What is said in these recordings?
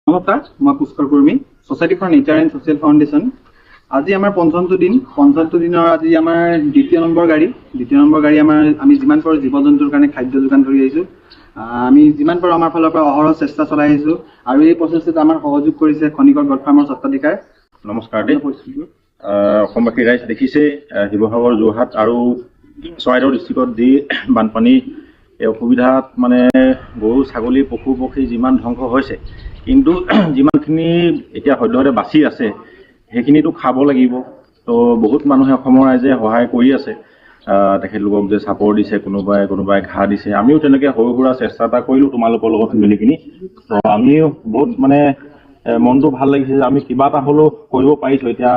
নমস্কাৰ, মই Pushkar Karmi, society for nature and social foundation. আজি আমাৰ ৫৫ দিনৰ আজি আমাৰ দ্বিতীয় নম্বৰ গাড়ী আমি যিমান পাৰোঁ জীৱ জন্তুৰ কাৰণে খাদ্য যোগান ধৰি আহিছোঁ। আমি যিমান পাৰোঁ আমাৰ ফালৰ পৰা অহৰহ চেষ্টা চলাই আহিছোঁ আৰু এই প্ৰচেষ্টাত আমাৰ সহযোগ কৰিছে খনিকৰ গড ফাৰ্মৰ স্বত্বাধিকাৰ। নমস্কাৰ দেই। অসমবাসী ৰাইজ দেখিছে শিৱসাগৰ, যোৰহাট আৰু চৰাইদেউ ডিষ্ট্ৰিক্টত যি বানপানী এই অসুবিধাত মানে গৰু, ছাগলী, পশু পক্ষী যিমান ধ্বংস হৈছে, কিন্তু যিমানখিনি এতিয়া সদ্যহতে বাচি আছে সেইখিনিতো খাব লাগিব। তো বহুত মানুহে অসমৰ ৰাইজে সহায় কৰি আছে। তেখেতলোকক যে চাপৰ দিছে, কোনোবাই ঘাঁহ দিছে। আমিও তেনেকৈ সৰু সুৰা চেষ্টা এটা কৰিলোঁ তোমালোকৰ লগত মিলি কিনি। তো আমিও বহুত মানে মনটো ভাল লাগিছে যে আমি কিবা এটা হ'লেও কৰিব পাৰিছোঁ। এতিয়া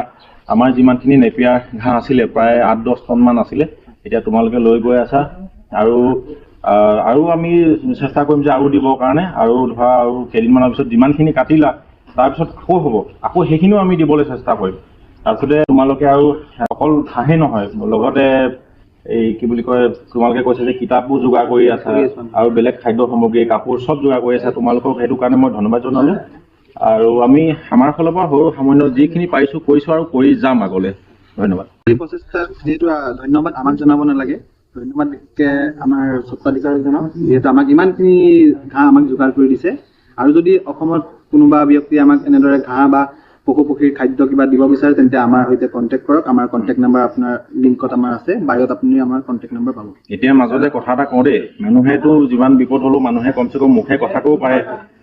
আমাৰ যিমানখিনি নেপিয়াৰ ঘাঁহ আছিলে প্ৰায় ৮-১০ টনমান আছিলে, এতিয়া তোমালোকে লৈ গৈ আছা আৰু আমি চেষ্টা কৰিম যে আৰু দিবৰ কাৰণে। আৰু ধৰা আৰু কেইদিনমানৰ পিছত যিমানখিনি কাটিলা তাৰপিছত আকৌ হ'ব, আকৌ সেইখিনিও আমি দিবলৈ চেষ্টা কৰিম। তাৰপিছতে তোমালোকে আৰু অকল ঘাঁহেই নহয়, লগতে এই কি বুলি কয়, তোমালোকে কৈছে যে কিতাপবোৰ যোগাৰ কৰি আছা আৰু বেলেগ খাদ্য সামগ্ৰী, কাপোৰ চব যোগাৰ কৰি আছা। তোমালোকক সেইটো কাৰণে মই ধন্যবাদ জনালোঁ। আৰু আমি আমাৰ ফালৰ পৰা সৰু সামান্য যিখিনি পাৰিছোঁ কৰিছোঁ আৰু কৰি যাম আগলৈ। ধন্যবাদ। এই প্ৰচেষ্টাত যিহেতু ধন্যবাদ আমাক জনাব নালাগে, ধন্যবাদ আমাৰ স্বত্বাধিকাৰীজনক, যিহেতু আমাক ইমানখিনি ঘাঁহ আমাক যোগাৰ কৰি দিছে। আৰু যদি অসমত কোনোবা ব্যক্তিয়ে আমাক এনেদৰে ঘাঁহ বা পশু পক্ষীৰ খাদ্য কিবা দিব বিচাৰে তেন্তে আমাৰ সৈতে কণ্টেক্ট কৰক। আমাৰ কণ্টেক্ট নাম্বাৰ আপোনাৰ লিংকত আমাৰ আছে, বায়'ত আপুনি আমাৰ কণ্টেক্ট নাম্বাৰ পাব। এতিয়া মাজতে কথা এটা কওঁ দেই, মানুহেতো যিমান বিপদ হ'লেও মানুহে কমচে কম মুখে কথা ক'ব পাৰে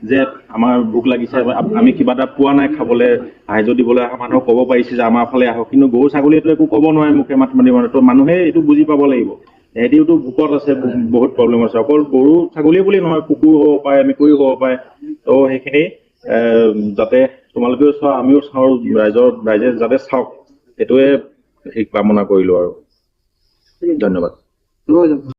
যে আমাৰ ভোক লাগিছে, আমি কিবা এটা পোৱা নাই খাবলৈ, সাহায্য দিবলৈ অহা মানুহক ক'ব পাৰিছে যে আমাৰ ফালে আহক। কিন্তু গৰু ছাগলীয়েতো একো ক'ব নোৱাৰে, মুখে মাত মাতিব নোৱাৰে। তো মানুহে এইটো বুজি পাব লাগিব, সিহঁতিওতো ভোকত আছে, বহুত প্ৰব্লেম আছে। অকল গৰু ছাগলীয়ে বুলি নহয়, কুকুৰ হ'ব পাৰে, মেকুৰী হ'ব পাৰে। তো সেইখিনি যাতে তোমালোকেও চোৱা, আমিও চাওঁ, ৰাইজে যাতে চাওক, সেইটোৱে কামনা কৰিলোঁ আৰু। ধন্যবাদ।